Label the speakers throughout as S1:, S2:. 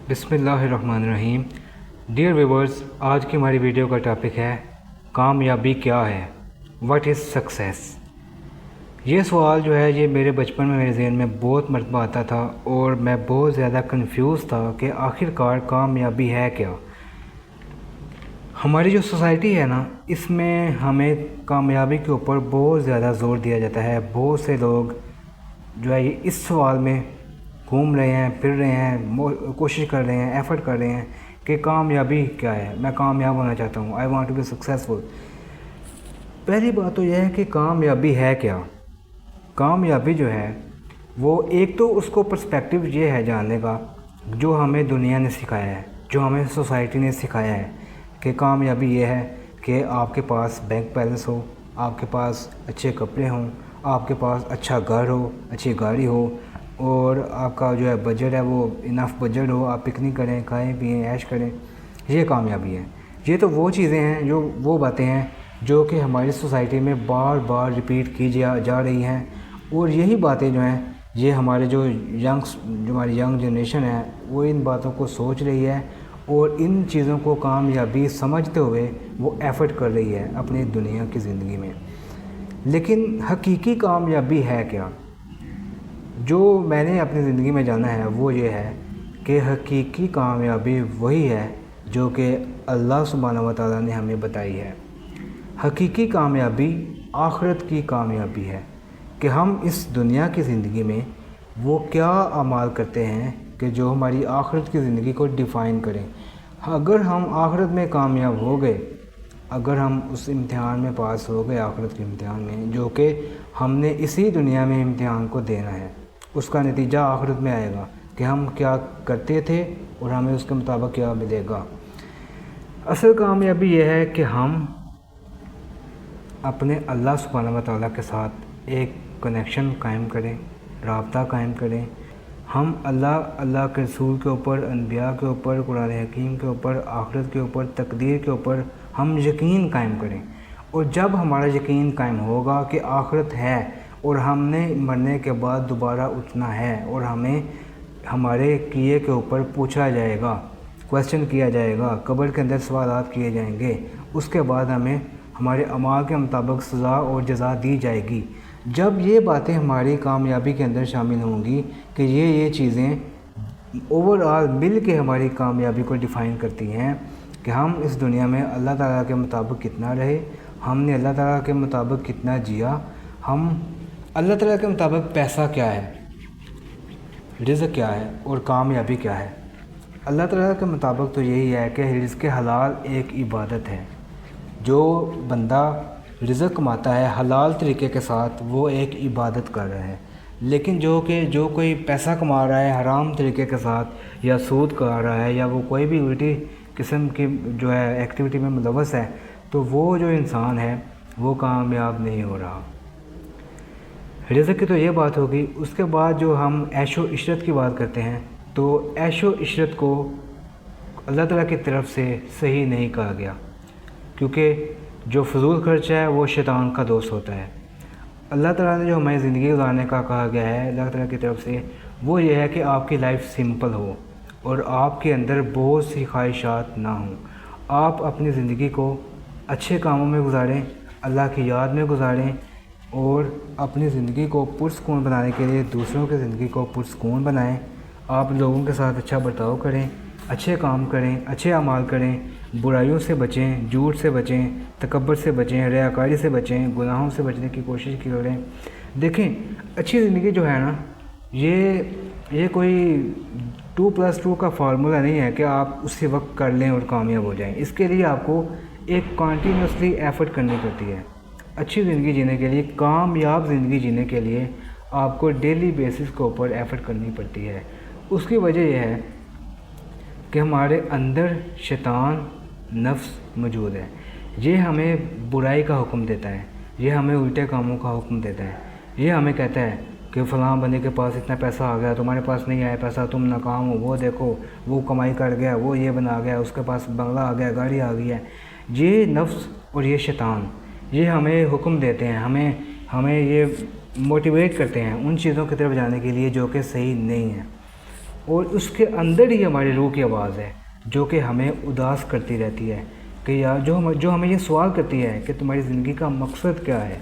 S1: بسم اللہ الرحمن الرحیم۔ ڈیئر ویورز، آج کی ہماری ویڈیو کا ٹاپک ہے کامیابی کیا ہے، واٹ از سکسیس۔ یہ سوال جو ہے یہ میرے بچپن میں میرے ذہن میں بہت مرتبہ آتا تھا اور میں بہت زیادہ کنفیوز تھا کہ آخر کار کامیابی ہے کیا۔ ہماری جو سوسائٹی ہے نا، اس میں ہمیں کامیابی کے اوپر بہت زیادہ زور دیا جاتا ہے۔ بہت سے لوگ جو ہے اس سوال میں گھوم رہے ہیں، پھر رہے ہیں، کوشش کر رہے ہیں، ایفرٹ کر رہے ہیں کہ کامیابی کیا ہے، میں کامیاب ہونا چاہتا ہوں، I want to be successful. پہلی بات تو یہ ہے کہ کامیابی ہے کیا۔ کامیابی جو ہے وہ ایک تو اس کو پرسپیکٹیو یہ ہے جاننے کا جو ہمیں دنیا نے سکھایا ہے، جو ہمیں سوسائٹی نے سکھایا ہے کہ کامیابی یہ ہے کہ آپ کے پاس بینک بیلنس ہو، آپ کے پاس اچھے کپڑے ہوں، آپ کے پاس اچھا گھر ہو، اچھی گاڑی ہو، اور آپ کا جو ہے بجٹ ہے وہ انف بجٹ ہو، آپ پکنک کریں، کھائیں پئیں، عیش کریں، یہ کامیابی ہے۔ یہ تو وہ چیزیں ہیں، جو وہ باتیں ہیں جو کہ ہماری سوسائٹی میں بار بار ریپیٹ کی جا رہی ہیں، اور یہی باتیں جو ہیں یہ ہمارے جو ہماری ینگ جنریشن ہے وہ ان باتوں کو سوچ رہی ہے اور ان چیزوں کو کامیابی سمجھتے ہوئے وہ ایفرٹ کر رہی ہے اپنی دنیا کی زندگی میں۔ لیکن حقیقی کامیابی ہے کیا؟ جو میں نے اپنی زندگی میں جانا ہے وہ یہ ہے کہ حقیقی کامیابی وہی ہے جو کہ اللہ سبحانہ و تعالیٰ نے ہمیں بتائی ہے۔ حقیقی کامیابی آخرت کی کامیابی ہے کہ ہم اس دنیا کی زندگی میں وہ کیا اعمال کرتے ہیں کہ جو ہماری آخرت کی زندگی کو ڈیفائن کریں۔ اگر ہم آخرت میں کامیاب ہو گئے، اگر ہم اس امتحان میں پاس ہو گئے، آخرت کے امتحان میں جو کہ ہم نے اسی دنیا میں امتحان کو دینا ہے، اس کا نتیجہ آخرت میں آئے گا کہ ہم کیا کرتے تھے اور ہمیں اس کے مطابق کیا ملے گا۔ اصل کامیابی یہ ہے کہ ہم اپنے اللہ سبحانہ و تعالیٰ کے ساتھ ایک کنیکشن قائم کریں، رابطہ قائم کریں۔ ہم اللہ کے رسول کے اوپر، انبیاء کے اوپر، قرآن حکیم کے اوپر، آخرت کے اوپر، تقدیر کے اوپر ہم یقین قائم کریں۔ اور جب ہمارا یقین قائم ہوگا کہ آخرت ہے اور ہم نے مرنے کے بعد دوبارہ اٹھنا ہے اور ہمیں ہمارے کیے کے اوپر پوچھا جائے گا، کویسچن کیا جائے گا، قبر کے اندر سوالات کیے جائیں گے، اس کے بعد ہمیں ہمارے اعمال کے مطابق سزا اور جزا دی جائے گی۔ جب یہ باتیں ہماری کامیابی کے اندر شامل ہوں گی کہ یہ چیزیں اوور آل مل کے ہماری کامیابی کو ڈیفائن کرتی ہیں کہ ہم اس دنیا میں اللہ تعالیٰ کے مطابق کتنا رہے، ہم نے اللہ تعالیٰ کے مطابق کتنا جیا، ہم اللہ تعالیٰ کے مطابق پیسہ کیا ہے، رزق کیا ہے اور کامیابی کیا ہے۔ اللہ تعالیٰ کے مطابق تو یہی ہے کہ رزق حلال ایک عبادت ہے۔ جو بندہ رزق کماتا ہے حلال طریقے کے ساتھ وہ ایک عبادت کر رہا ہے، لیکن جو کوئی پیسہ کما رہا ہے حرام طریقے کے ساتھ یا سود کر رہا ہے یا وہ کوئی بھی الٹی قسم کی جو ہے ایکٹیویٹی میں ملوث ہے، تو وہ جو انسان ہے وہ کامیاب نہیں ہو رہا۔ رزق کی تو یہ بات ہوگی۔ اس کے بعد جو ہم عیش و عشرت کی بات کرتے ہیں تو عیش و عشرت کو اللہ تعالیٰ کی طرف سے صحیح نہیں کہا گیا، کیونکہ جو فضول خرچہ ہے وہ شیطان کا دوست ہوتا ہے۔ اللہ تعالیٰ نے جو ہمیں زندگی گزارنے کا کہا گیا ہے اللہ تعالیٰ کی طرف سے وہ یہ ہے کہ آپ کی لائف سمپل ہو اور آپ کے اندر بہت سی خواہشات نہ ہوں۔ آپ اپنی زندگی کو اچھے کاموں میں گزاریں، اللہ کی یاد میں گزاریں، اور اپنی زندگی کو پرسکون بنانے کے لیے دوسروں کی زندگی کو پرسکون بنائیں۔ آپ لوگوں کے ساتھ اچھا برتاؤ کریں، اچھے کام کریں، اچھے اعمال کریں، برائیوں سے بچیں، جھوٹ سے بچیں، تکبر سے بچیں، ریاکاری سے بچیں، گناہوں سے بچنے کی کوشش کریں۔ دیکھیں، اچھی زندگی جو ہے نا یہ کوئی 2+2 کا فارمولہ نہیں ہے کہ آپ اسی وقت کر لیں اور کامیاب ہو جائیں۔ اس کے لیے آپ کو ایک کنٹینیوسلی ایفرٹ کرنی پڑتی ہے۔ اچھی زندگی جینے کے لیے، کامیاب زندگی جینے کے لیے آپ کو ڈیلی بیسس کے اوپر ایفرٹ کرنی پڑتی ہے۔ اس کی وجہ یہ ہے کہ ہمارے اندر شیطان نفس موجود ہے، یہ ہمیں برائی کا حکم دیتا ہے، یہ ہمیں الٹے کاموں کا حکم دیتا ہے، یہ ہمیں کہتا ہے کہ فلاں بندے کے پاس اتنا پیسہ آ گیا، تمہارے پاس نہیں آیا پیسہ، تم ناکام ہو، وہ دیکھو وہ کمائی کر گیا، وہ یہ بنا گیا، اس کے پاس بنگلہ آ گیا، گاڑی آ گئی ہے۔ یہ نفس اور یہ شیطان یہ ہمیں حکم دیتے ہیں، ہمیں یہ موٹیویٹ کرتے ہیں ان چیزوں کی طرف جانے کے لیے جو کہ صحیح نہیں ہے۔ اور اس کے اندر ہی ہماری روح کی آواز ہے جو کہ ہمیں اداس کرتی رہتی ہے کہ یار جو ہمیں یہ سوال کرتی ہے کہ تمہاری زندگی کا مقصد کیا ہے،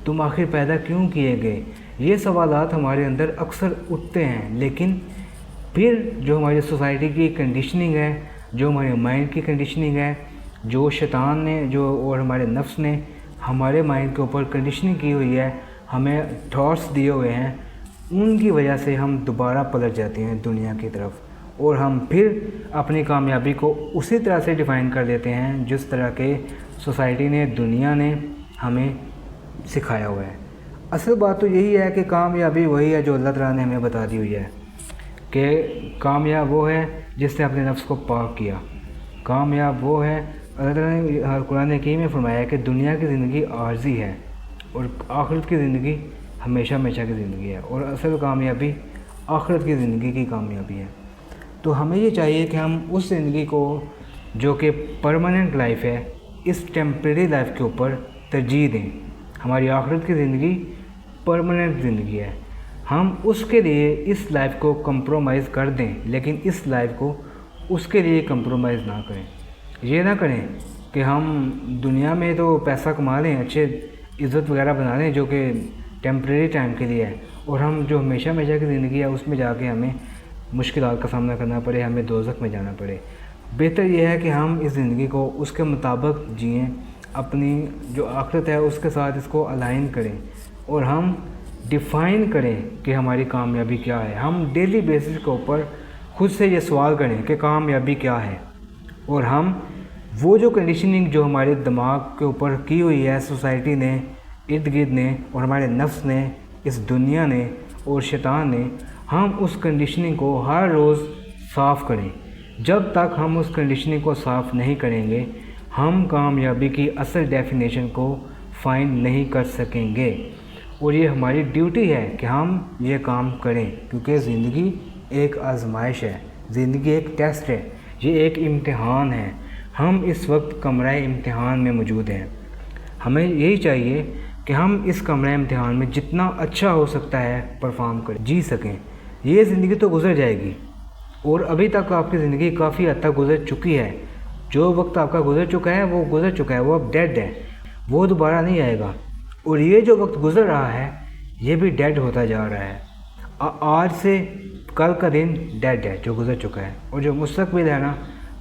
S1: تم آخر پیدا کیوں کیے گئے۔ یہ سوالات ہمارے اندر اکثر اٹھتے ہیں، لیکن پھر جو ہماری سوسائٹی کی کنڈیشننگ ہے، جو ہمارے مائنڈ کی کنڈیشننگ ہے، جو شیطان نے اور ہمارے نفس نے ہمارے مائنڈ کے اوپر کنڈیشننگ کی ہوئی ہے، ہمیں تھاٹس دیے ہوئے ہیں، ان کی وجہ سے ہم دوبارہ پلٹ جاتے ہیں دنیا کی طرف، اور ہم پھر اپنی کامیابی کو اسی طرح سے ڈیفائن کر دیتے ہیں جس طرح کے سوسائٹی نے، دنیا نے ہمیں سکھایا ہوا ہے۔ اصل بات تو یہی ہے کہ کامیابی وہی ہے جو اللہ تعالیٰ نے ہمیں بتا دی ہوئی ہے کہ کامیاب وہ ہے جس نے اپنے نفس کو پاک کیا۔ کامیاب وہ ہے، اللہ تعالیٰ نے قرآن حکیم میں فرمایا ہے کہ دنیا کی زندگی عارضی ہے اور آخرت کی زندگی ہمیشہ ہمیشہ کی زندگی ہے، اور اصل کامیابی آخرت کی زندگی کی کامیابی ہے۔ تو ہمیں یہ چاہیے کہ ہم اس زندگی کو جو کہ پرماننٹ لائف ہے، اس ٹیمپریری لائف کے اوپر ترجیح دیں۔ ہماری آخرت کی زندگی پرماننٹ زندگی ہے، ہم اس کے لیے اس لائف کو کمپرومائز کر دیں، لیکن اس لائف کو اس کے لیے کمپرومائز نہ کریں۔ یہ نہ کریں کہ ہم دنیا میں تو پیسہ کما لیں، اچھے عزت وغیرہ بنا لیں جو کہ ٹیمپریری ٹائم کے لیے ہے، اور ہم جو ہمیشہ ہمیشہ کی زندگی ہے اس میں جا کے ہمیں مشکلات کا سامنا کرنا پڑے، ہمیں دوزخ میں جانا پڑے۔ بہتر یہ ہے کہ ہم اس زندگی کو اس کے مطابق جئیں، اپنی جو آخرت ہے اس کے ساتھ اس کو الائن کریں، اور ہم ڈیفائن کریں کہ ہماری کامیابی کیا ہے۔ ہم ڈیلی بیسس کے اوپر خود سے یہ سوال کریں کہ کامیابی کیا ہے، اور ہم وہ جو کنڈیشننگ جو ہمارے دماغ کے اوپر کی ہوئی ہے سوسائٹی نے، ارد گرد نے، اور ہمارے نفس نے، اس دنیا نے اور شیطان نے، ہم اس کنڈیشننگ کو ہر روز صاف کریں۔ جب تک ہم اس کنڈیشننگ کو صاف نہیں کریں گے، ہم کامیابی کی اصل ڈیفینیشن کو فائنڈ نہیں کر سکیں گے، اور یہ ہماری ڈیوٹی ہے کہ ہم یہ کام کریں، کیونکہ زندگی ایک آزمائش ہے، زندگی ایک ٹیسٹ ہے، یہ ایک امتحان ہے۔ ہم اس وقت کمرہ امتحان میں موجود ہیں، ہمیں یہی چاہیے کہ ہم اس کمرہ امتحان میں جتنا اچھا ہو سکتا ہے پرفارم کریں، جی سکیں۔ یہ زندگی تو گزر جائے گی، اور ابھی تک آپ کی زندگی کافی حد تک گزر چکی ہے۔ جو وقت آپ کا گزر چکا ہے وہ گزر چکا ہے، وہ اب ڈیڈ ہے، وہ دوبارہ نہیں آئے گا، اور یہ جو وقت گزر رہا ہے یہ بھی ڈیڈ ہوتا جا رہا ہے۔ آج سے کل کا دن ڈیڈ ہے جو گزر چکا ہے، اور جو مستقبل ہے نا،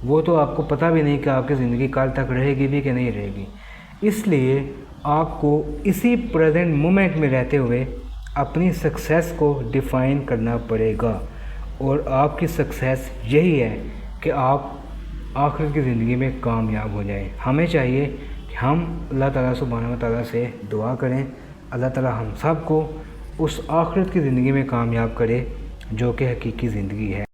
S1: وہ تو آپ کو پتہ بھی نہیں کہ آپ کی زندگی کل تک رہے گی بھی کہ نہیں رہے گی۔ اس لیے آپ کو اسی پریزنٹ مومنٹ میں رہتے ہوئے اپنی سکسیس کو ڈیفائن کرنا پڑے گا، اور آپ کی سکسیس یہی ہے کہ آپ آخرت کی زندگی میں کامیاب ہو جائیں۔ ہمیں چاہیے کہ ہم اللہ تعالیٰ سبحانہ و تعالیٰ سے دعا کریں، اللہ تعالیٰ ہم سب کو اس آخرت کی زندگی میں کامیاب کرے جو کہ حقیقی زندگی ہے۔